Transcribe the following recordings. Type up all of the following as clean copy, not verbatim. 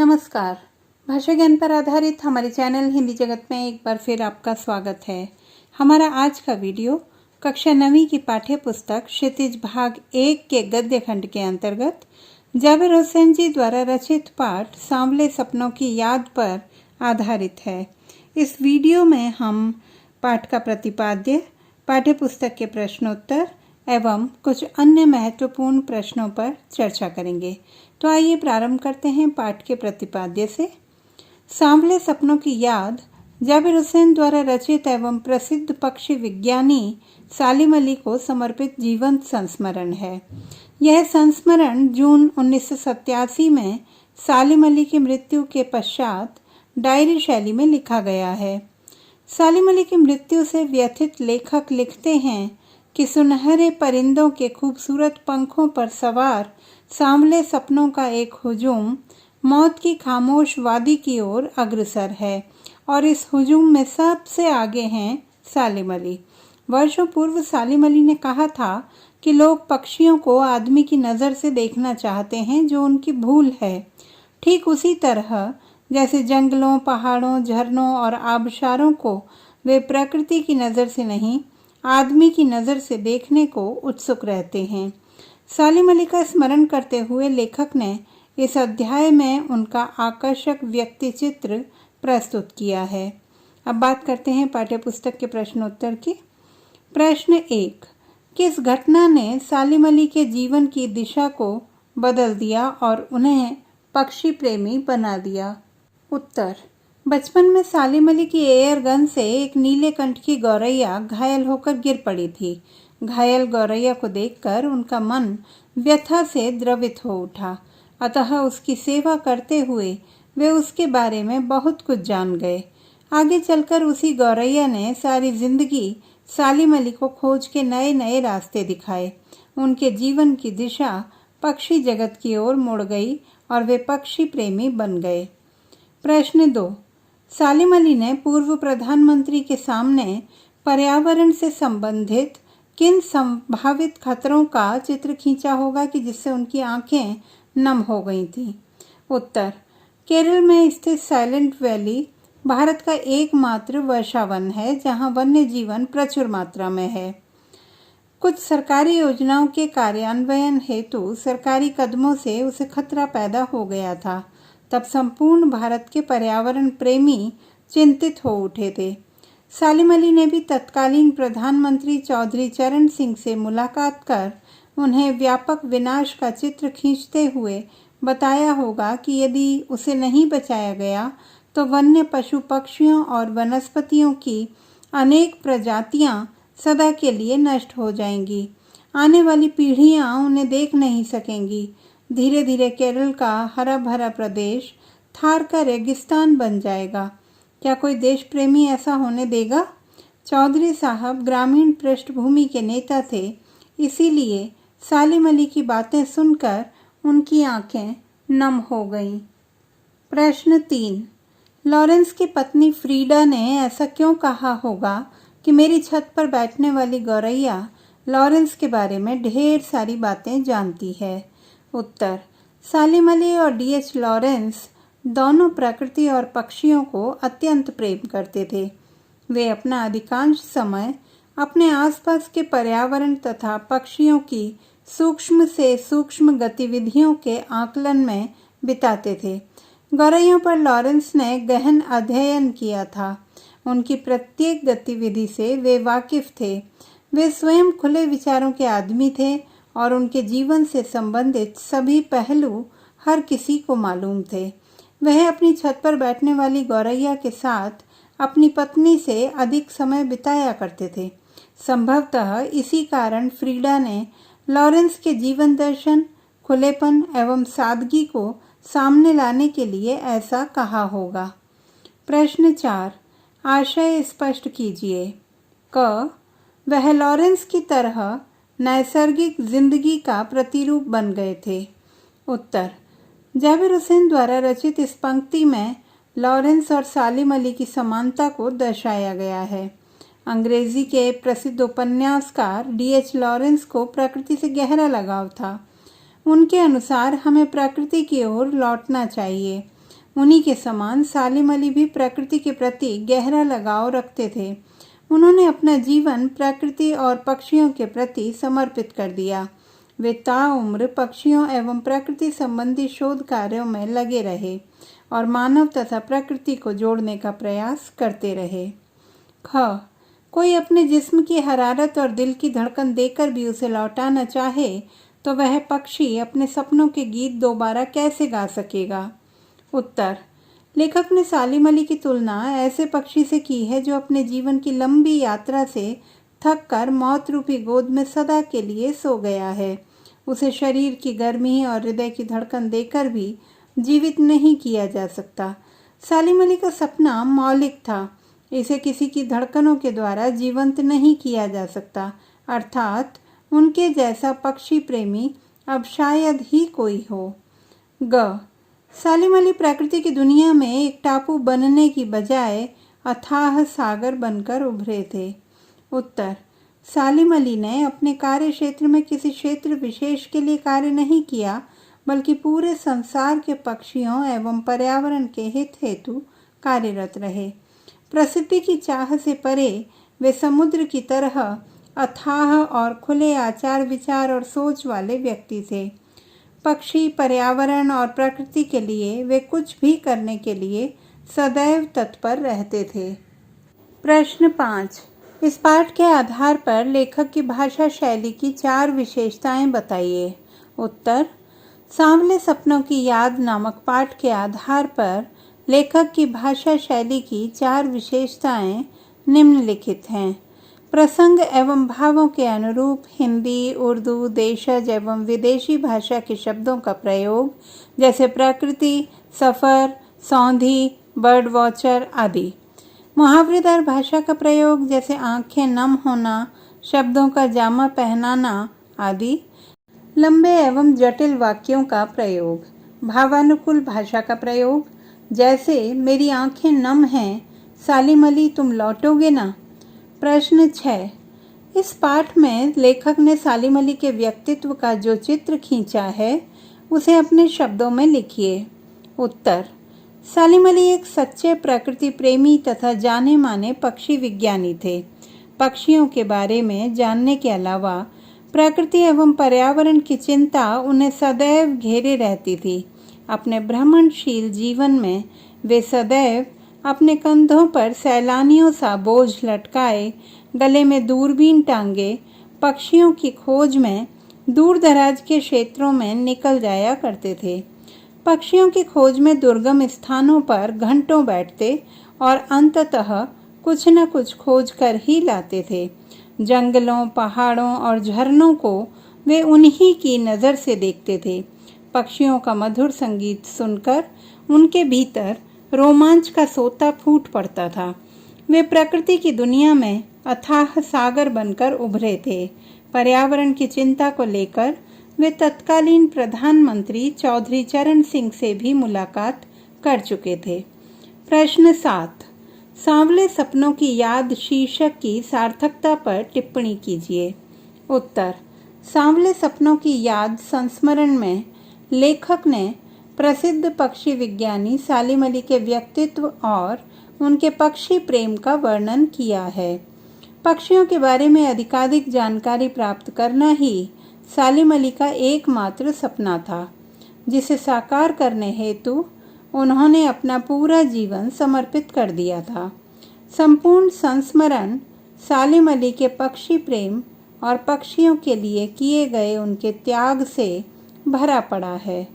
नमस्कार। भाषा ज्ञान पर आधारित हमारे चैनल हिंदी जगत में एक बार फिर आपका स्वागत है। हमारा आज का वीडियो कक्षा 9वीं की पाठ्य पुस्तक क्षितिज भाग 1 के गद्य खंड के अंतर्गत जाबिर हुसैन जी द्वारा रचित पाठ सांवले सपनों की याद पर आधारित है। इस वीडियो में हम पाठ का प्रतिपाद्य, पाठ्य पुस्तक के प्रश्नोत्तर एवं कुछ अन्य महत्वपूर्ण प्रश्नों पर चर्चा करेंगे। तो आइए प्रारंभ करते हैं पाठ के प्रतिपाद्य से। सांवले सपनों की याद जाबिर हुसैन द्वारा रचित एवं प्रसिद्ध पक्षी विज्ञानी सालिम अली को समर्पित जीवंत संस्मरण है। यह संस्मरण जून 1987 में सालिम अली की मृत्यु के पश्चात डायरी शैली में लिखा गया है। सालिम अली की मृत्यु से व्यथित लेखक लिखते हैं कि सुनहरे परिंदों के खूबसूरत पंखों पर सवार सांवले सपनों का एक हुजूम मौत की खामोश वादी की ओर अग्रसर है और इस हुजूम में सबसे आगे हैं सालिम अली। वर्षों पूर्व सालिम अली ने कहा था कि लोग पक्षियों को आदमी की नज़र से देखना चाहते हैं, जो उनकी भूल है। ठीक उसी तरह जैसे जंगलों, पहाड़ों, झरनों और आबशारों को वे प्रकृति की नज़र से नहीं, आदमी की नज़र से देखने को उत्सुक रहते हैं। सालिम अली का स्मरण करते हुए लेखक ने इस अध्याय में उनका आकर्षक व्यक्ति चित्र प्रस्तुत किया है। अब बात करते हैं पाठ्यपुस्तक के प्रश्नोत्तर की। प्रश्न 1, किस घटना ने सालिम अली के जीवन की दिशा को बदल दिया और उन्हें पक्षी प्रेमी बना दिया? उत्तर, बचपन में सालिम अली की एयर गन से एक नीले कंठ की गौरैया घायल होकर गिर पड़ी थी। घायल गौरैया को देखकर उनका मन व्यथा से द्रवित हो उठा, अतः उसकी सेवा करते हुए वे उसके बारे में बहुत कुछ जान गए। आगे चलकर उसी गौरैया ने सारी जिंदगी सालिम अली को खोज के नए नए रास्ते दिखाए। उनके जीवन की दिशा पक्षी जगत की ओर मुड़ गई और वे पक्षी प्रेमी बन गए। प्रश्न 2, सालिम अली ने पूर्व प्रधानमंत्री के सामने पर्यावरण से संबंधित किन संभावित खतरों का चित्र खींचा होगा कि जिससे उनकी आंखें नम हो गई थीं? उत्तर, केरल में स्थित साइलेंट वैली भारत का एकमात्र वर्षावन है जहां वन्य जीवन प्रचुर मात्रा में है। कुछ सरकारी योजनाओं के कार्यान्वयन हेतु सरकारी कदमों से उसे खतरा पैदा हो गया था। तब संपूर्ण भारत के पर्यावरण प्रेमी चिंतित हो उठे थे। सालिम अली ने भी तत्कालीन प्रधानमंत्री चौधरी चरण सिंह से मुलाकात कर उन्हें व्यापक विनाश का चित्र खींचते हुए बताया होगा कि यदि उसे नहीं बचाया गया तो वन्य पशु पक्षियों और वनस्पतियों की अनेक प्रजातियां सदा के लिए नष्ट हो जाएंगी। आने वाली पीढ़ियां उन्हें देख नहीं सकेंगी। धीरे धीरे केरल का हरा भरा प्रदेश थार का रेगिस्तान बन जाएगा। क्या कोई देश प्रेमी ऐसा होने देगा? चौधरी साहब ग्रामीण पृष्ठभूमि के नेता थे, इसीलिए सालिम अली की बातें सुनकर उनकी आंखें नम हो गईं। प्रश्न 3, लॉरेंस की पत्नी फ्रीडा ने ऐसा क्यों कहा होगा कि मेरी छत पर बैठने वाली गौरैया लॉरेंस के बारे में ढेर सारी बातें जानती है? उत्तर, सालिम अली और D.H. लॉरेंस दोनों प्रकृति और पक्षियों को अत्यंत प्रेम करते थे। वे अपना अधिकांश समय अपने आसपास के पर्यावरण तथा पक्षियों की सूक्ष्म से सूक्ष्म गतिविधियों के आकलन में बिताते थे। गौरैयों पर लॉरेंस ने गहन अध्ययन किया था। उनकी प्रत्येक गतिविधि से वे वाकिफ थे। वे स्वयं खुले विचारों के आदमी थे और उनके जीवन से संबंधित सभी पहलू हर किसी को मालूम थे। वह अपनी छत पर बैठने वाली गौरैया के साथ अपनी पत्नी से अधिक समय बिताया करते थे। संभवतः इसी कारण फ्रीडा ने लॉरेंस के जीवन दर्शन, खुलेपन एवं सादगी को सामने लाने के लिए ऐसा कहा होगा। प्रश्न 4, आशय स्पष्ट कीजिए। क, वह लॉरेंस की तरह नैसर्गिक जिंदगी का प्रतिरूप बन गए थे? उत्तर, जाबिर हुसैन द्वारा रचित इस पंक्ति में लॉरेंस और सालिम अली की समानता को दर्शाया गया है। अंग्रेजी के प्रसिद्ध उपन्यासकार D.H. लॉरेंस को प्रकृति से गहरा लगाव था। उनके अनुसार हमें प्रकृति की ओर लौटना चाहिए। उन्हीं के समान सालिम अली भी प्रकृति के प्रति गहरा लगाव रखते थे। उन्होंने अपना जीवन प्रकृति और पक्षियों के प्रति समर्पित कर दिया। वे ताउम्र पक्षियों एवं प्रकृति संबंधी शोध कार्यों में लगे रहे और मानव तथा प्रकृति को जोड़ने का प्रयास करते रहे। ख कोई अपने जिस्म की हरारत और दिल की धड़कन देकर भी उसे लौटाना चाहे तो वह पक्षी अपने सपनों के गीत दोबारा कैसे गा सकेगा? उत्तर, लेखक ने सालिम अली की तुलना ऐसे पक्षी से की है जो अपने जीवन की लंबी यात्रा से थक कर मौत रूपी गोद में सदा के लिए सो गया है। उसे शरीर की गर्मी और हृदय की धड़कन देकर भी जीवित नहीं किया जा सकता। सालिम अली का सपना मौलिक था, इसे किसी की धड़कनों के द्वारा जीवंत नहीं किया जा सकता, अर्थात उनके जैसा पक्षी प्रेमी अब शायद ही कोई हो। ग सालिम अली प्रकृति की दुनिया में एक टापू बनने की बजाय अथाह सागर बनकर उभरे थे। उत्तर, सालिम अली ने अपने कार्य क्षेत्र में किसी क्षेत्र विशेष के लिए कार्य नहीं किया, बल्कि पूरे संसार के पक्षियों एवं पर्यावरण के हित हेतु कार्यरत रहे। प्रसिद्धि की चाह से परे वे समुद्र की तरह अथाह और खुले आचार विचार और सोच वाले व्यक्ति थे। पक्षी, पर्यावरण और प्रकृति के लिए वे कुछ भी करने के लिए सदैव तत्पर रहते थे। प्रश्न 5। इस पाठ के आधार पर लेखक की भाषा शैली की 4 विशेषताएं बताइए। उत्तर, सांवले सपनों की याद नामक पाठ के आधार पर लेखक की भाषा शैली की 4 विशेषताएं निम्नलिखित हैं। प्रसंग एवं भावों के अनुरूप हिंदी, उर्दू, देशज एवं विदेशी भाषा के शब्दों का प्रयोग, जैसे प्रकृति, सफ़र, सौंधी, बर्ड वॉचर आदि। मुहावरेदार भाषा का प्रयोग, जैसे आंखें नम होना, शब्दों का जामा पहनाना आदि। लंबे एवं जटिल वाक्यों का प्रयोग। भावानुकूल भाषा का प्रयोग, जैसे मेरी आंखें नम हैं, सालिम अली तुम लौटोगे ना। प्रश्न 6। इस पाठ में लेखक ने सालिम अली के व्यक्तित्व का जो चित्र खींचा है उसे अपने शब्दों में लिखिए। उत्तर, सालिम अली एक सच्चे प्रकृति प्रेमी तथा जाने माने पक्षी विज्ञानी थे। पक्षियों के बारे में जानने के अलावा प्रकृति एवं पर्यावरण की चिंता उन्हें सदैव घेरे रहती थी। अपने भ्रमणशील जीवन में वे सदैव अपने कंधों पर सैलानियों सा बोझ लटकाए, गले में दूरबीन टांगे, पक्षियों की खोज में दूर दराज के क्षेत्रों में निकल जाया करते थे। पक्षियों की खोज में दुर्गम स्थानों पर घंटों बैठते और अंततः कुछ न कुछ खोज कर ही लाते थे। जंगलों, पहाड़ों और झरनों को वे उन्हीं की नज़र से देखते थे। पक्षियों का मधुर संगीत सुनकर उनके भीतर रोमांच का सोता फूट पड़ता था। वे प्रकृति की दुनिया में अथाह सागर बनकर उभरे थे। पर्यावरण की चिंता को लेकर वे तत्कालीन प्रधानमंत्री चौधरी चरण सिंह से भी मुलाकात कर चुके थे। प्रश्न 7। सांवले सपनों की याद शीर्षक की सार्थकता पर टिप्पणी कीजिए। उत्तर, सांवले सपनों की याद संस्मरण में लेखक ने प्रसिद्ध पक्षी विज्ञानी सालिम अली के व्यक्तित्व और उनके पक्षी प्रेम का वर्णन किया है। पक्षियों के बारे में अधिकाधिक जानकारी प्राप्त करना ही सालिम अली का एकमात्र सपना था, जिसे साकार करने हेतु उन्होंने अपना पूरा जीवन समर्पित कर दिया था। संपूर्ण संस्मरण सालिम अली के पक्षी प्रेम और पक्षियों के लिए किए गए उनके त्याग से भरा पड़ा है।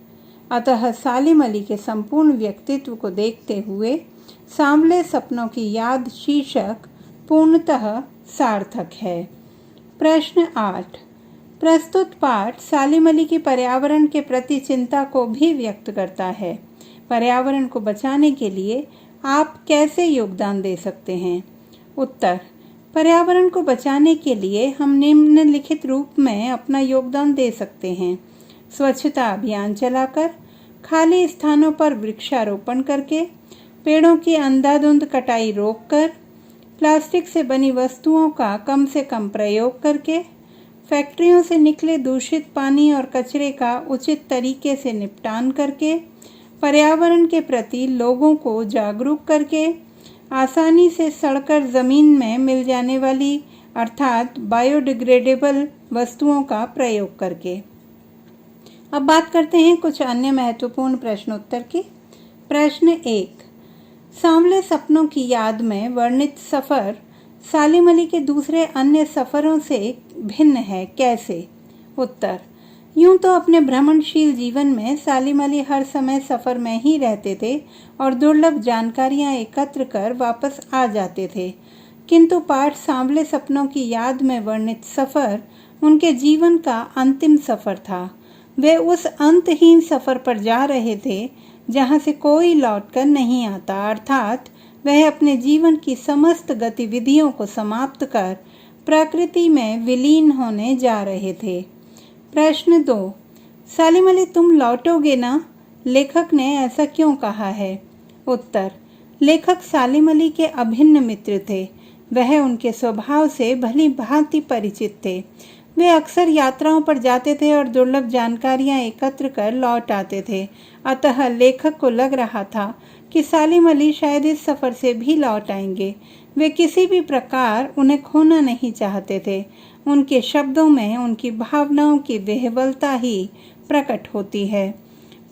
अतः सालिम अली के संपूर्ण व्यक्तित्व को देखते हुए सांवले सपनों की याद शीर्षक पूर्णतः सार्थक है। प्रश्न 8। प्रस्तुत पाठ सालिम अली की पर्यावरण के प्रति चिंता को भी व्यक्त करता है। पर्यावरण को बचाने के लिए आप कैसे योगदान दे सकते हैं? उत्तर, पर्यावरण को बचाने के लिए हम निम्नलिखित रूप में अपना योगदान दे सकते हैं। स्वच्छता अभियान चलाकर, खाली स्थानों पर वृक्षारोपण करके, पेड़ों की अंधाधुंध कटाई रोककर, प्लास्टिक से बनी वस्तुओं का कम से कम प्रयोग करके, फैक्ट्रियों से निकले दूषित पानी और कचरे का उचित तरीके से निपटान करके, पर्यावरण के प्रति लोगों को जागरूक करके, आसानी से सड़कर ज़मीन में मिल जाने वाली अर्थात बायोडिग्रेडेबल वस्तुओं का प्रयोग करके। अब बात करते हैं कुछ अन्य महत्वपूर्ण प्रश्नोत्तर की। प्रश्न 1, सांवले सपनों की याद में वर्णित सफ़र सालिम अली के दूसरे अन्य सफ़रों से भिन्न है, कैसे? उत्तर, यूं तो अपने भ्रमणशील जीवन में सालिम अली हर समय सफ़र में ही रहते थे और दुर्लभ जानकारियां एकत्र कर वापस आ जाते थे, किंतु पाठ सांवले सपनों की याद में वर्णित सफ़र उनके जीवन का अंतिम सफ़र था। वे उस अंतहीन सफ़र पर जा रहे थे जहाँ से कोई लौटकर नहीं आता, अर्थात वह अपने जीवन की समस्त गतिविधियों को समाप्त कर प्रकृति में विलीन होने जा रहे थे। प्रश्न 2, सालिम अली तुम लौटोगे ना? लेखक ने ऐसा क्यों कहा है? उत्तर, लेखक सालिम अली के अभिन्न मित्र थे। वह उनके स्वभाव से भली भांति परिचित थे। वे अक्सर यात्राओं पर जाते थे और दुर्लभ जानकारियां एकत्र कर लौट आते थे। अतः लेखक को लग रहा था कि सालिम अली शायद इस सफ़र से भी लौट आएंगे। वे किसी भी प्रकार उन्हें खोना नहीं चाहते थे। उनके शब्दों में उनकी भावनाओं की विह्वलता ही प्रकट होती है।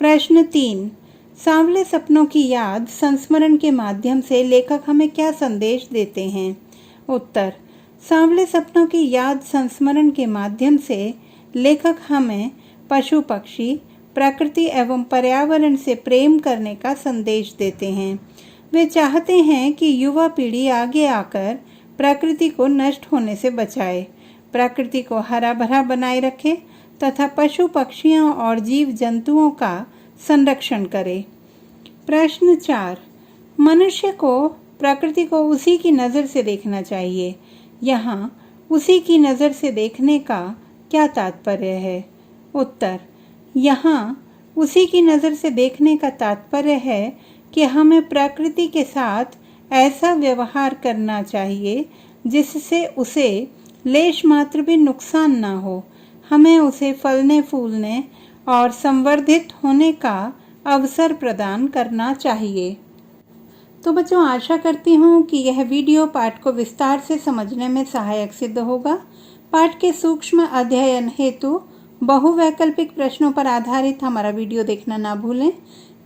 प्रश्न 3, सांवले सपनों की याद संस्मरण के माध्यम से लेखक हमें क्या संदेश देते हैं? उत्तर, सांवले सपनों की याद संस्मरण के माध्यम से लेखक हमें पशु पक्षी, प्रकृति एवं पर्यावरण से प्रेम करने का संदेश देते हैं। वे चाहते हैं कि युवा पीढ़ी आगे आकर प्रकृति को नष्ट होने से बचाए, प्रकृति को हरा भरा बनाए रखे तथा पशु पक्षियों और जीव जंतुओं का संरक्षण करे। प्रश्न 4, मनुष्य को प्रकृति को उसी की नज़र से देखना चाहिए। यहाँ उसी की नज़र से देखने का क्या तात्पर्य है? उत्तर, यहाँ उसी की नज़र से देखने का तात्पर्य है कि हमें प्रकृति के साथ ऐसा व्यवहार करना चाहिए जिससे उसे लेश मात्र भी नुकसान ना हो। हमें उसे फलने फूलने और संवर्धित होने का अवसर प्रदान करना चाहिए। तो बच्चों, आशा करती हूँ कि यह वीडियो पाठ को विस्तार से समझने में सहायक सिद्ध होगा। पाठ के सूक्ष्म अध्ययन हेतु बहुवैकल्पिक प्रश्नों पर आधारित हमारा वीडियो देखना ना भूलें।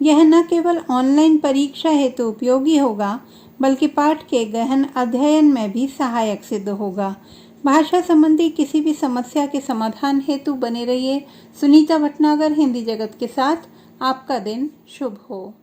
यह न केवल ऑनलाइन परीक्षा हेतु उपयोगी होगा बल्कि पाठ के गहन अध्ययन में भी सहायक सिद्ध होगा। भाषा संबंधी किसी भी समस्या के समाधान हेतु बने रहिए सुनीता भटनागर हिंदी जगत के साथ। आपका दिन शुभ हो।